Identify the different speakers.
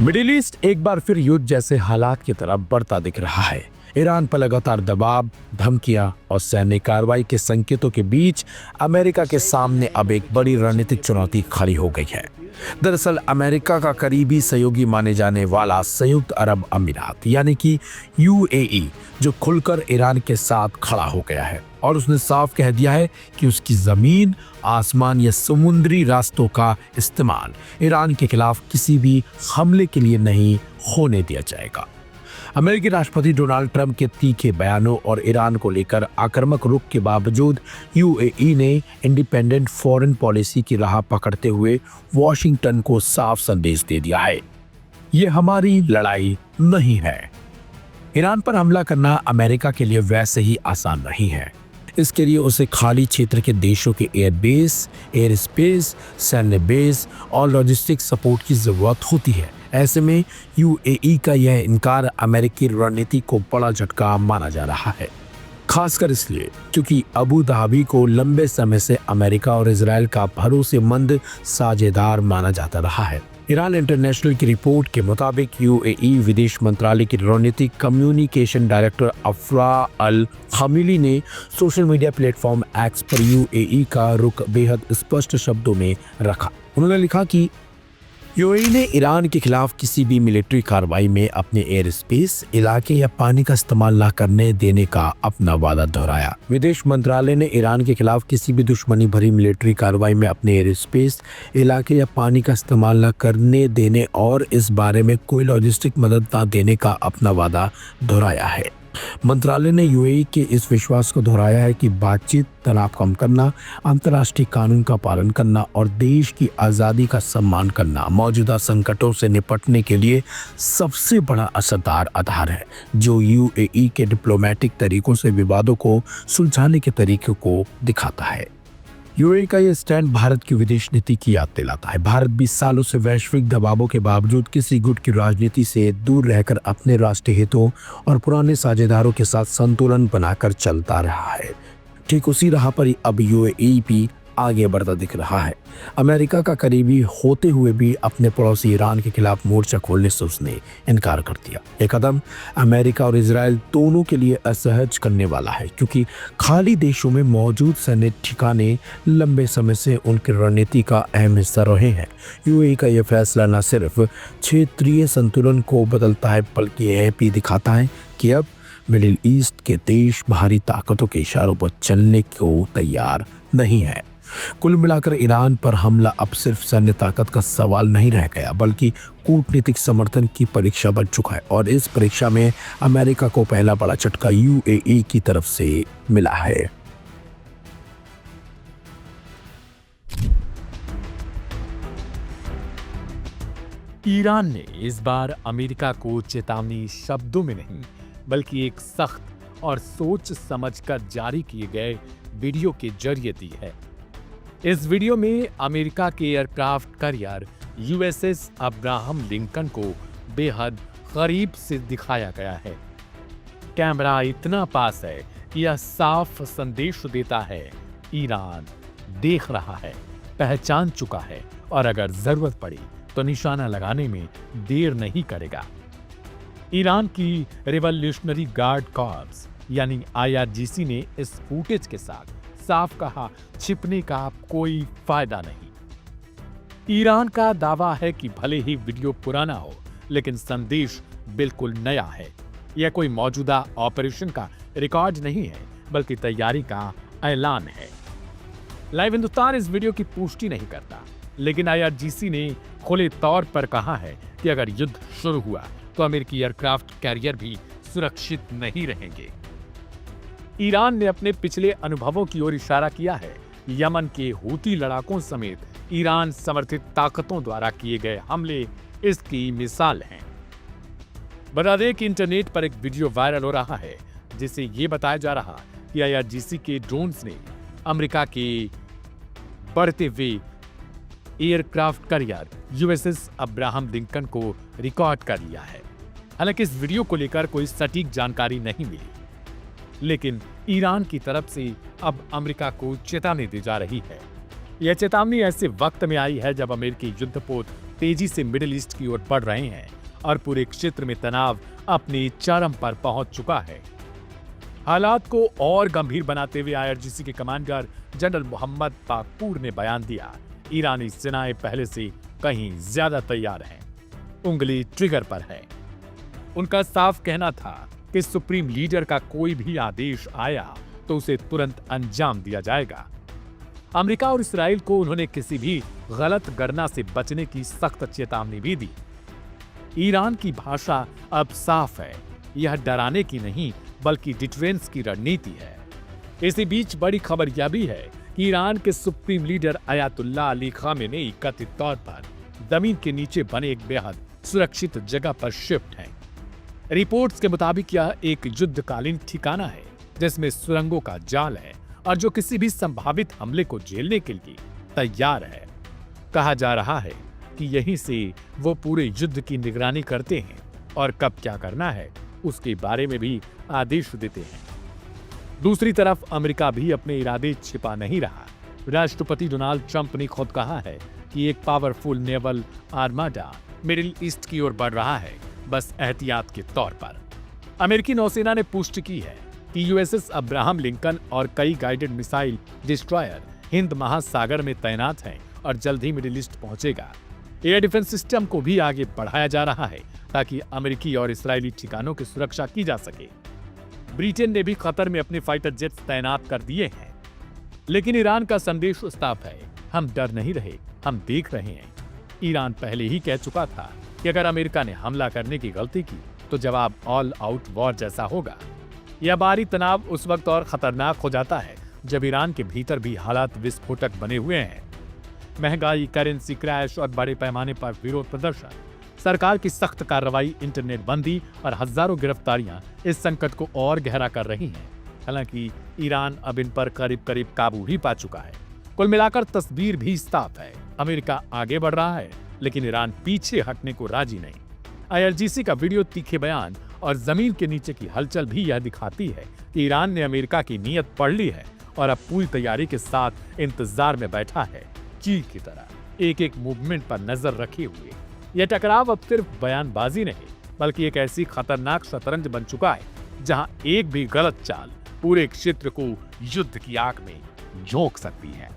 Speaker 1: Middle east एक बार फिर युद्ध जैसे हालात की तरफ बढ़ता दिख रहा है। ईरान पर लगातार दबाव, धमकियां और सैन्य कार्रवाई के संकेतों के बीच अमेरिका के सामने अब एक बड़ी रणनीतिक चुनौती खड़ी हो गई है। दरअसल अमेरिका का करीबी सहयोगी माने जाने वाला संयुक्त अरब अमीरात यानी कि यूएई जो खुलकर ईरान के साथ खड़ा हो गया है और उसने साफ कह दिया है कि उसकी जमीन, आसमान या समुद्री रास्तों का इस्तेमाल ईरान के खिलाफ किसी भी हमले के लिए नहीं होने दिया जाएगा। अमेरिकी राष्ट्रपति डोनाल्ड ट्रंप के तीखे बयानों और ईरान को लेकर आक्रामक रुख के बावजूद यूएई ने इंडिपेंडेंट फॉरेन पॉलिसी की राह पकड़ते हुए वॉशिंगटन को साफ संदेश दे दिया है, ये हमारी लड़ाई नहीं है। ईरान पर हमला करना अमेरिका के लिए वैसे ही आसान नहीं है। इसके लिए उसे खाली क्षेत्र के देशों के एयरबेस, एयर स्पेस, सैन्य बेस और लॉजिस्टिक सपोर्ट की जरूरत होती है। ऐसे में यूएई का यह इनकार अमेरिकी रणनीति को बड़ा झटका माना जा रहा है, खासकर इसलिए क्योंकि अबू धाबी को लंबे समय से अमेरिका और इजराइल का भरोसेमंद साझेदार माना जाता रहा है। ईरान इंटरनेशनल की रिपोर्ट के मुताबिक यूएई विदेश मंत्रालय की रणनीतिक कम्युनिकेशन डायरेक्टर अफरा अल खमीली ने सोशल मीडिया प्लेटफॉर्म एक्स पर यूएई का रुख बेहद स्पष्ट शब्दों में रखा। उन्होंने लिखा कि यूएई ने ईरान के खिलाफ किसी भी मिलिट्री कार्रवाई में अपने एयर स्पेस, इलाके या पानी का इस्तेमाल न करने देने का अपना वादा दोहराया। विदेश मंत्रालय ने ईरान के खिलाफ किसी भी दुश्मनी भरी मिलिट्री कार्रवाई में अपने एयर स्पेस, इलाके या पानी का इस्तेमाल न करने देने और इस बारे में कोई लॉजिस्टिक मदद न देने का अपना वादा दोहराया है। मंत्रालय ने यूएई के इस विश्वास को दोहराया है कि बातचीत, तनाव कम करना, अंतर्राष्ट्रीय कानून का पालन करना और देश की आज़ादी का सम्मान करना मौजूदा संकटों से निपटने के लिए सबसे बड़ा असरदार आधार है, जो यूएई के डिप्लोमेटिक तरीकों से विवादों को सुलझाने के तरीकों को दिखाता है। यूएई का यह स्टैंड भारत की विदेश नीति की याद दिलाता है। भारत 20 सालों से वैश्विक दबावों के बावजूद किसी गुट की राजनीति से दूर रहकर अपने राष्ट्रीय हितों और पुराने साझेदारों के साथ संतुलन बनाकर चलता रहा है। ठीक उसी राह पर अब यूएई भी आगे बढ़ता दिख रहा है। अमेरिका का करीबी होते हुए भी अपने पड़ोसी ईरान के खिलाफ मोर्चा खोलने से उसने इनकार कर दिया। यह कदम अमेरिका और इजराइल दोनों के लिए असहज करने वाला है, क्योंकि खाली देशों में मौजूद सैन्य ठिकाने लंबे समय से उनकी रणनीति का अहम हिस्सा रहे हैं। यूएई का यह फैसला न सिर्फ क्षेत्रीय संतुलन को बदलता है, बल्कि यह भी दिखाता है कि अब मिडिल ईस्ट के देश बाहरी ताकतों के इशारों पर चलने को तैयार नहीं है। कुल मिलाकर ईरान पर हमला अब सिर्फ सैन्य ताकत का सवाल नहीं रह गया, बल्कि कूटनीतिक समर्थन की परीक्षा बन चुका है और इस परीक्षा में अमेरिका को पहला बड़ा झटका यूएई की तरफ से मिला है।
Speaker 2: ईरान ने इस बार अमेरिका को चेतावनी शब्दों में नहीं, बल्कि एक सख्त और सोच समझकर जारी किए गए वीडियो के जरिए दी है। इस वीडियो में अमेरिका के aircraft carrier USS Abraham Lincoln को बेहद करीब से दिखाया गया है। कैमरा इतना पास है कि यह साफ संदेश देता है, ईरान देख रहा है, पहचान चुका है और अगर जरूरत पड़ी तो निशाना लगाने में देर नहीं करेगा। ईरान की रिवॉल्यूशनरी गार्ड कॉर्प्स यानी आईआरजीसी ने इस फुटेज के साथ साफ कहा, छिपने का कोई फायदा नहीं। ईरान का दावा है कि भले ही वीडियो पुराना हो, लेकिन संदेश बिल्कुल नया है। यह कोई मौजूदा ऑपरेशन का रिकॉर्ड नहीं है, बल्कि तैयारी का ऐलान है। लाइव हिंदुस्तान इस वीडियो की पुष्टि नहीं करता, लेकिन आईआरजीसी ने खुले तौर पर कहा है कि अगर युद्ध शुरू हुआ तो अमेरिकी एयरक्राफ्ट कैरियर भी सुरक्षित नहीं रहेंगे। ईरान ने अपने पिछले अनुभवों की ओर इशारा किया है। यमन के हूती लड़ाकों समेत ईरान समर्थित ताकतों द्वारा किए गए हमले इसकी मिसाल हैं। बता दें कि इंटरनेट पर एक वीडियो वायरल हो रहा है, जिसे ये बताया जा रहा कि आईआरजीसी के ड्रोन्स ने अमेरिका के बढ़ते हुए aircraft carrier USS Abraham Lincoln को रिकॉर्ड कर लिया है। हालांकि इस वीडियो को लेकर कोई सटीक जानकारी नहीं मिली, लेकिन ईरान की तरफ से अब अमेरिका को चेतावनी दी जा रही है। यह चेतावनी ऐसे वक्त में आई है जब अमेरिकी युद्धपोत तेजी से मिडिल ईस्ट की ओर बढ़ रहे हैं और पूरे क्षेत्र में तनाव अपनी चरम पर पहुंच चुका है। हालात को और गंभीर बनाते हुए IRGC के कमांडर जनरल मोहम्मद बाकूर ने बयान दिया, ईरानी सेनाएं पहले से कहीं ज्यादा तैयार हैं, उंगली ट्रिगर पर है। उनका साफ कहना था कि सुप्रीम लीडर का कोई भी आदेश आया तो उसे तुरंत अंजाम दिया जाएगा। अमेरिका और इसराइल को उन्होंने किसी भी गलत गणना से बचने की सख्त चेतावनी भी दी। ईरान की भाषा अब साफ है, यह डराने की नहीं बल्कि डिफेंस की रणनीति है। इसी बीच बड़ी खबर यह भी है कि ईरान के supreme leader Ayatollah Ali Khamenei कथित तौर पर जमीन के नीचे बने एक बेहद सुरक्षित जगह पर शिफ्ट हैं। रिपोर्ट्स के मुताबिक यह एक युद्धकालीन ठिकाना है जिसमें सुरंगों का जाल है और जो किसी भी संभावित हमले को झेलने के लिए तैयार है। कहा जा रहा है कि यहीं से वो पूरे युद्ध की निगरानी करते हैं और कब क्या करना है उसके बारे में भी आदेश देते हैं। दूसरी तरफ अमेरिका भी अपने इरादे छिपा नहीं रहा। राष्ट्रपति डोनाल्ड ट्रंप ने खुद कहा है कि एक powerful naval armada middle east की ओर बढ़ रहा है, बस एहतियात के तौर पर। अमेरिकी नौसेना ने पुष्टि की है कि USS अब्राहम लिंकन और कई गाइडेड मिसाइल डिस्ट्रॉयर हिंद महासागर में तैनात हैं और जल्द ही मिडिल ईस्ट पहुंचेगा। एयर डिफेंस सिस्टम को भी आगे बढ़ाया जा रहा है ताकि अमेरिकी और इस्राएली ठिकानों की सुरक्षा की जा सके। ब्रिटेन ने भी कतर में अपने फाइटर जेट्स तैनात कर दिए हैं। लेकिन ईरान का संदेश साफ है, हम डर नहीं रहे, हम देख रहे हैं। ईरान पहले ही कह चुका था कि अगर अमेरिका ने हमला करने की गलती की तो जवाब ऑल आउट वॉर जैसा होगा। यह बाहरी तनाव उस वक्त और खतरनाक हो जाता है जब ईरान के भीतर भी हालात विस्फोटक बने हुए हैं। महंगाई, करेंसी क्रैश और बड़े पैमाने पर विरोध प्रदर्शन, सरकार की सख्त कार्रवाई, इंटरनेट बंदी और हजारों गिरफ्तारियां इस संकट को और गहरा कर रही हैं। हालांकि ईरान अब इन पर करीब करीब काबू ही पा चुका है। कुल मिलाकर तस्वीर भी साफ है, अमेरिका आगे बढ़ रहा है लेकिन ईरान पीछे हटने को राजी नहीं। IRGC का वीडियो, तीखे बयान और जमीन के नीचे की हलचल भी यह दिखाती है कि ईरान ने अमेरिका की नीयत पढ़ ली है और अब पूरी तैयारी के साथ इंतजार में बैठा है, चील की तरह एक एक मूवमेंट पर नजर रखे हुए। यह टकराव अब सिर्फ बयानबाजी नहीं बल्कि एक ऐसी खतरनाक शतरंज बन चुका है जहां एक भी गलत चाल पूरे क्षेत्र को युद्ध की आग में झोंक सकती है।